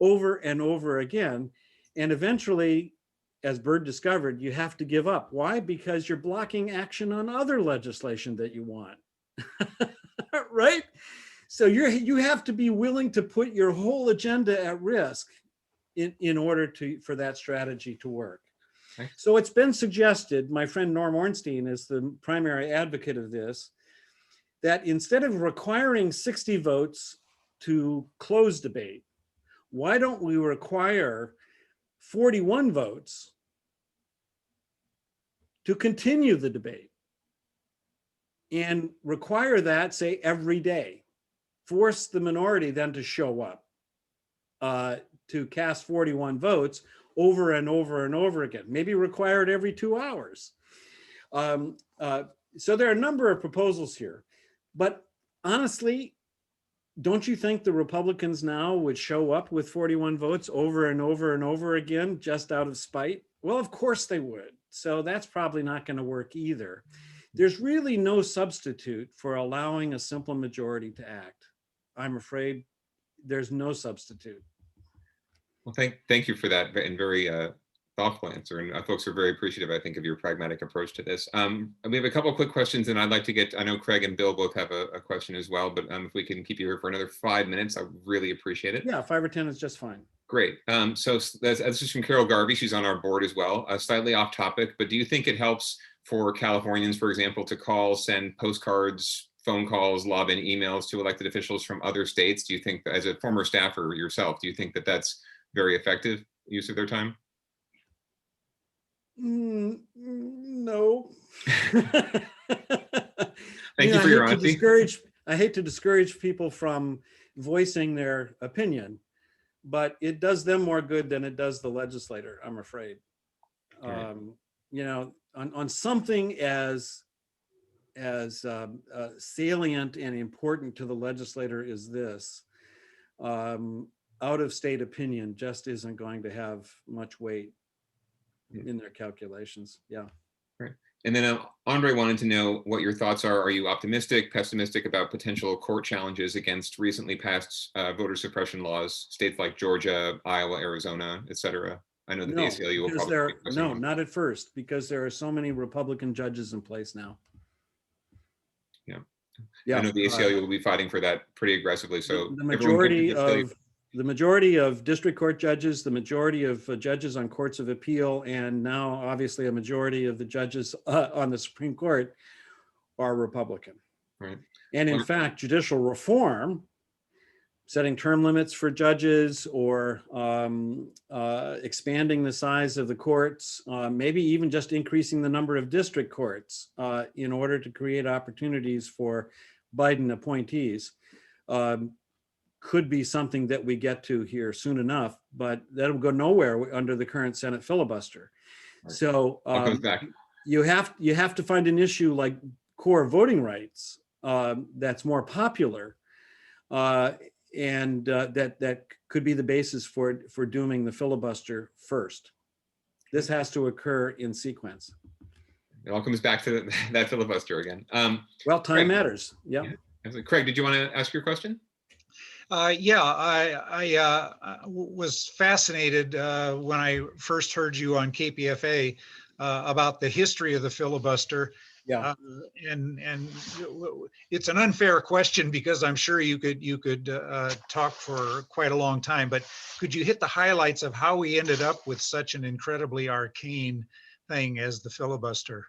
over and over again. And eventually, as Burr discovered, you have to give up. Why? Because you're blocking action on other legislation that you want. Right? So you have to be willing to put your whole agenda at risk in order for that strategy to work. Okay. So it's been suggested, my friend Norm Ornstein is the primary advocate of this, that instead of requiring 60 votes to close debate, why don't we require 41 votes to continue the debate and require that, say, every day? Force the minority then to show up, to cast 41 votes over and over and over again, maybe require it every 2 hours. So there are a number of proposals here, but honestly, don't you think the Republicans now would show up with 41 votes over and over and over again, just out of spite? Well, of course they would. So that's probably not going to work either. There's really no substitute for allowing a simple majority to act. I'm afraid there's no substitute. Well, thank you for that and very thoughtful answer. And folks are very appreciative, I think, of your pragmatic approach to this. We have a couple of quick questions, and I'd like to get, I know Craig and Bill both have a question as well, but if we can keep you here for another 5 minutes, I really appreciate it. Yeah, 5 or 10 is just fine. Great. So this is from Carol Garvey. She's on our board as well. Slightly off topic, but do you think it helps for Californians, for example, to call, send postcards, phone calls, lob in emails to elected officials from other states? Do you think, as a former staffer yourself, do you think that that's very effective use of their time? No. Thank you for your honesty. I hate to discourage people from voicing their opinion, but it does them more good than it does the legislator, I'm afraid. Right. You know, on something as salient and important to the legislator is this, out-of-state opinion just isn't going to have much weight in their calculations. Yeah. Right. And then Andre wanted to know what your thoughts are. Are you optimistic, pessimistic about potential court challenges against recently passed voter suppression laws, states like Georgia, Iowa, Arizona, et cetera? I know that the ACLU will probably. No, not at first, because there are so many Republican judges in place now. Yeah. I know the ACLU will be fighting for that pretty aggressively. So the majority of district court judges, the majority of judges on courts of appeal, and now obviously a majority of the judges on the Supreme Court are Republican. Right. And in fact, judicial reform, setting term limits for judges or expanding the size of the courts, maybe even just increasing the number of district courts in order to create opportunities for Biden appointees, could be something that we get to here soon enough, but that'll go nowhere under the current Senate filibuster. Right. So you have to find an issue like core voting rights that's more popular, and that could be the basis for dooming the filibuster first. This has to occur in sequence. It all comes back to that filibuster again. Well, time matters. Yeah. Craig, did you want to ask your question? Yeah, I was fascinated when I first heard you on KPFA about the history of the filibuster. Yeah. And it's an unfair question because I'm sure you could talk for quite a long time, but could you hit the highlights of how we ended up with such an incredibly arcane thing as the filibuster?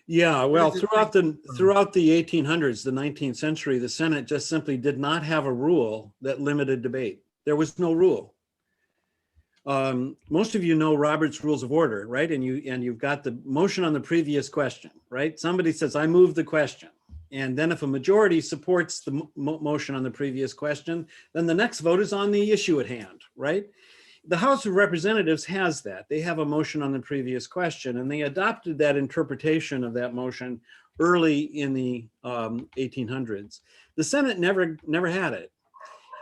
Yeah, well, throughout the 1800s, the 19th century, the Senate just simply did not have a rule that limited debate. There was no rule. Most of you know Robert's Rules of Order, right? And you've got the motion on the previous question, right? Somebody says, I move the question. And then if a majority supports the motion on the previous question, then the next vote is on the issue at hand, right? The House of Representatives has that. They have a motion on the previous question, and they adopted that interpretation of that motion early in the 1800s. The Senate never had it.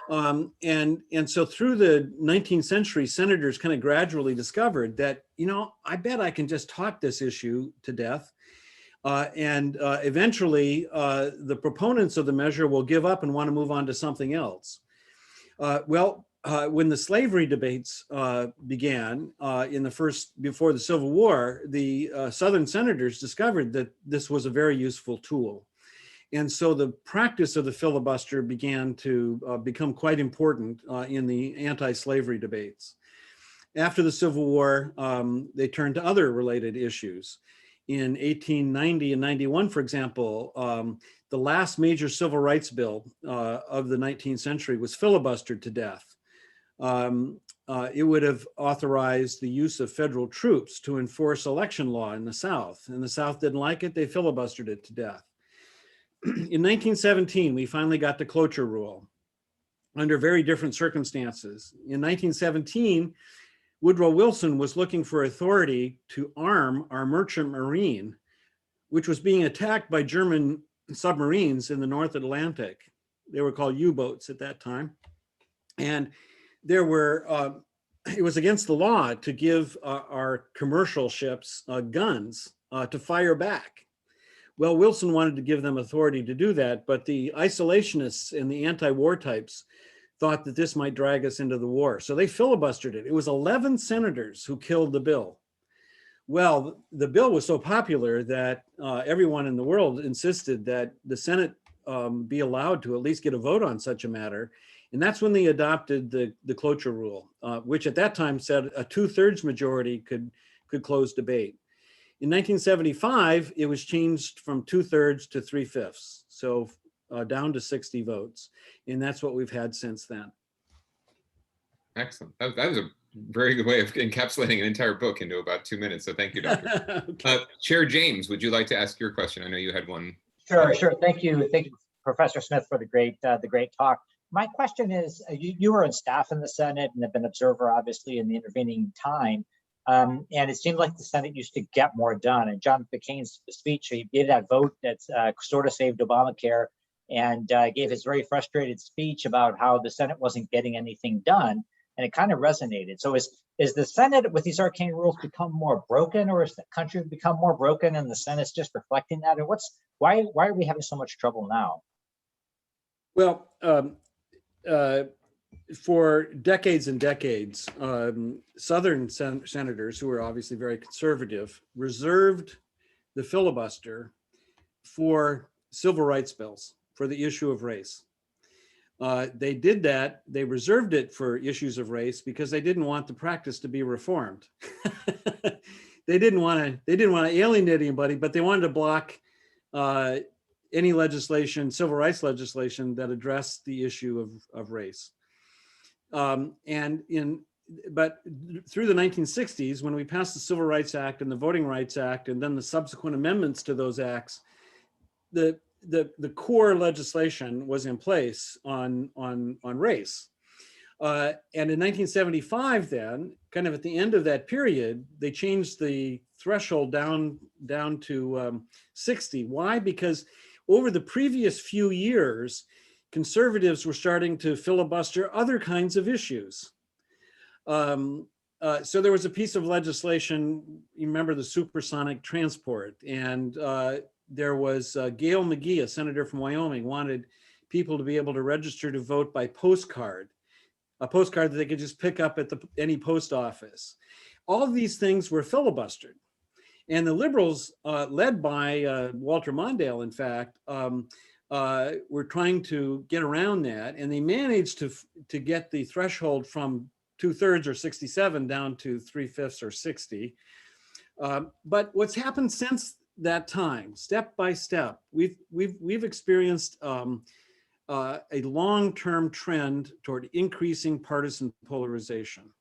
And so through the 19th century, senators kind of gradually discovered that, you know, I bet I can just talk this issue to death. Eventually, the proponents of the measure will give up and want to move on to something else. When the slavery debates began before the Civil War, the Southern senators discovered that this was a very useful tool. And so the practice of the filibuster began to become quite important in the anti-slavery debates. After the Civil War, they turned to other related issues. In 1890 and 91, for example, the last major civil rights bill of the 19th century was filibustered to death. It would have authorized the use of federal troops to enforce election law in the South, and the South didn't like it. They filibustered it to death. In 1917, we finally got the cloture rule under very different circumstances. In 1917, Woodrow Wilson was looking for authority to arm our merchant marine, which was being attacked by German submarines in the North Atlantic. They were called U-boats at that time. And it was against the law to give our commercial ships guns to fire back. Well, Wilson wanted to give them authority to do that, but the isolationists and the anti-war types thought that this might drag us into the war. So they filibustered it. It was 11 senators who killed the bill. Well, the bill was so popular that everyone in the world insisted that the Senate be allowed to at least get a vote on such a matter. And that's when they adopted the cloture rule, which at that time said a 2/3 majority could close debate. In 1975, it was changed from 2/3 to 3/5, so down to 60 votes. And that's what we've had since then. Excellent. That was a very good way of encapsulating an entire book into about 2 minutes. So thank you, Doctor. Okay. Chair James, would you like to ask your question? I know you had one. Sure. Thank you, Professor Smith, for the great talk. My question is, you were on staff in the Senate and have been observer, obviously, in the intervening time. And it seemed like the Senate used to get more done. And John McCain's speech, he gave that vote that sort of saved Obamacare, and gave his very frustrated speech about how the Senate wasn't getting anything done. And it kind of resonated. So is the Senate with these arcane rules become more broken, or is the country become more broken and the Senate's just reflecting that? And why are we having so much trouble now? Well, for decades and decades, Southern senators, who are obviously very conservative, reserved the filibuster for civil rights bills, for the issue of race. They did that. They reserved it for issues of race because they didn't want the practice to be reformed. They didn't want to alienate anybody, but they wanted to block any legislation, civil rights legislation, that addressed the issue of race. But through the 1960s, when we passed the Civil Rights Act and the Voting Rights Act, and then the subsequent amendments to those acts, the core legislation was in place on race. And in 1975, then, kind of at the end of that period, they changed the threshold down to 60. Why? Because over the previous few years, conservatives were starting to filibuster other kinds of issues. So there was a piece of legislation, you remember the supersonic transport, and there was Gail McGee, a senator from Wyoming, wanted people to be able to register to vote by postcard, a postcard that they could just pick up at any post office. All of these things were filibustered. And the Liberals, led by Walter Mondale, in fact, were trying to get around that, and they managed to get the threshold from 2/3 or 67 down to 3/5 or 60. But what's happened since that time, step by step, we've experienced a long-term trend toward increasing partisan polarization.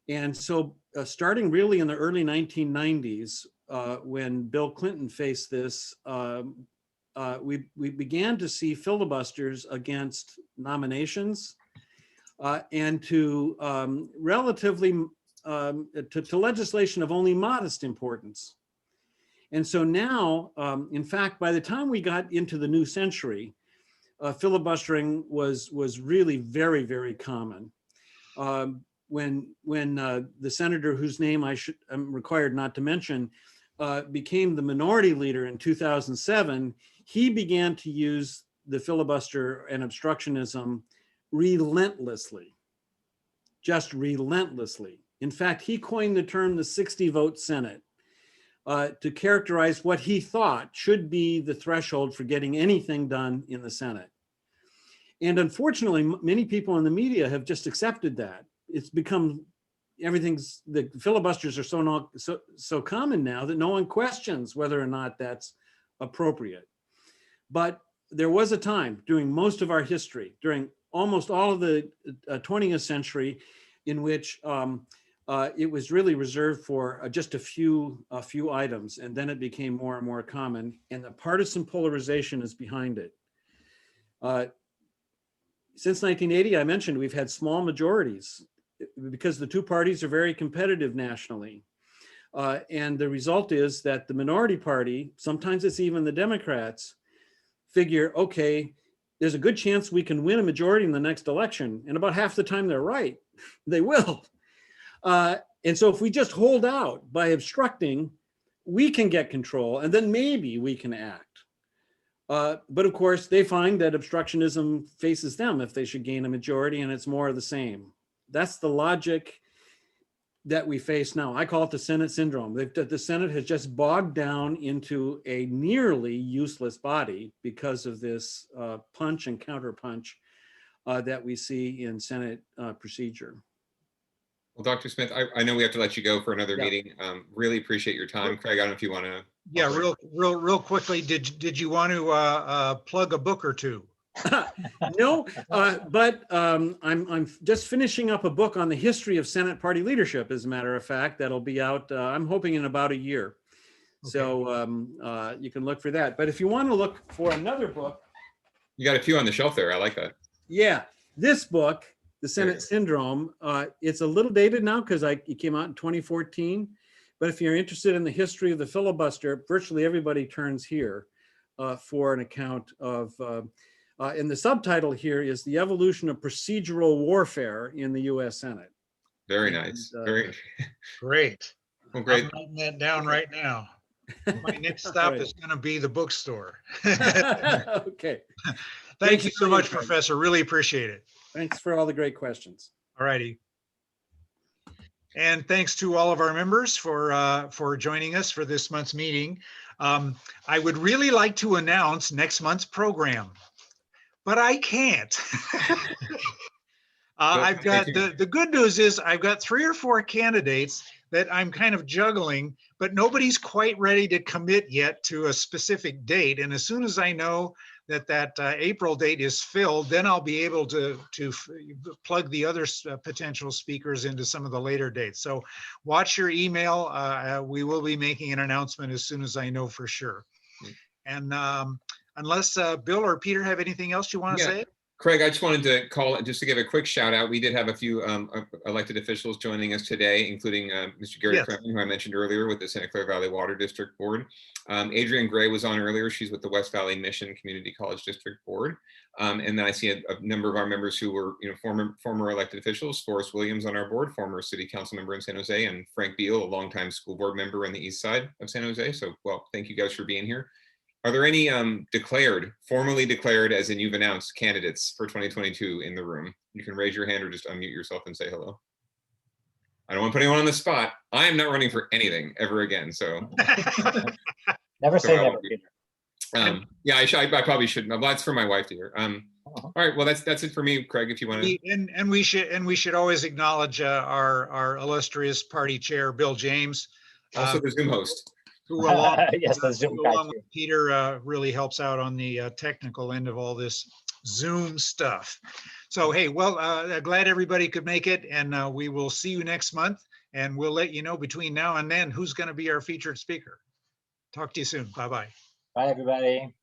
And so starting really in the early 1990s, when Bill Clinton faced this, we began to see filibusters against nominations and to relatively, to legislation of only modest importance. And so now, in fact, by the time we got into the new century, filibustering was really very, very common. When the senator whose name I'm required not to mention became the minority leader in 2007, he began to use the filibuster and obstructionism relentlessly, just relentlessly. In fact, he coined the term the 60-vote Senate to characterize what he thought should be the threshold for getting anything done in the Senate. And unfortunately, many people in the media have just accepted that. It's become, the filibusters are so common now that no one questions whether or not that's appropriate. But there was a time during most of our history, during almost all of the 20th century, in which it was really reserved for just a few items, and then it became more and more common, and the partisan polarization is behind it. Since 1980, I mentioned we've had small majorities because the two parties are very competitive nationally. And the result is that the minority party, sometimes it's even the Democrats, figure, okay, there's a good chance we can win a majority in the next election. And about half the time they're right, they will. And so if we just hold out by obstructing, we can get control and then maybe we can act. But of course, they find that obstructionism faces them if they should gain a majority, and it's more of the same. That's the logic that we face now. I call it the Senate syndrome. The Senate has just bogged down into a nearly useless body because of this punch and counterpunch that we see in Senate procedure. Well, Dr. Smith, I know we have to let you go for another meeting. Really appreciate your time. Craig, I don't know if you want to. Yeah, real quickly, did you want to plug a book or two? No, but I'm just finishing up a book on the history of Senate party leadership, as a matter of fact, that'll be out, I'm hoping in about a year. Okay. So you can look for that. But if you want to look for another book. You got a few on the shelf there. I like that. Yeah, this book, The Senate Syndrome, it's a little dated now because it came out in 2014. But if you're interested in the history of the filibuster, virtually everybody turns here for an account of, and the subtitle here is The Evolution of Procedural Warfare in the U.S. Senate. Very nice. Very great. Well, great. I'm writing that down right now. My next stop is going to be the bookstore. Okay. Thank you so much, Professor. Really appreciate it. Thanks for all the great questions. All righty. And thanks to all of our members for joining us for this month's meeting. I would really like to announce next month's program, but I can't. I've got the good news is I've got 3 or 4 candidates that I'm kind of juggling, but nobody's quite ready to commit yet to a specific date. And as soon as I know that April date is filled, then I'll be able to plug the other potential speakers into some of the later dates. So watch your email. We will be making an announcement as soon as I know for sure. And unless Bill or Peter have anything else you want to say? Craig, I just wanted to call just to give a quick shout out. We did have a few elected officials joining us today, including Mr. Gary Kremlin, who I mentioned earlier with the Santa Clara Valley Water District Board. Adrienne Gray was on earlier. She's with the West Valley Mission Community College District Board. And then I see a number of our members who were former elected officials. Forrest Williams on our board, former city council member in San Jose, and Frank Beal, a longtime school board member on the east side of San Jose. So, well, thank you guys for being here. Are there any formally declared, as in you've announced, candidates for 2022 in the room? You can raise your hand or just unmute yourself and say hello. I don't want to put anyone on the spot. I am not running for anything ever again. So Never say So, never, Peter. yeah, I probably shouldn't. Well, that's for my wife to hear. All right, well, that's it for me, Craig. If you want to, And we should always acknowledge our illustrious party chair, Bill James, also the Zoom host. who along, Yes, the Zoom who guy along too. with Peter really helps out on the technical end of all this Zoom stuff. So, hey, well, glad everybody could make it, and we will see you next month, and we'll let you know between now and then who's going to be our featured speaker. Talk to you soon. Bye-bye. Bye, everybody.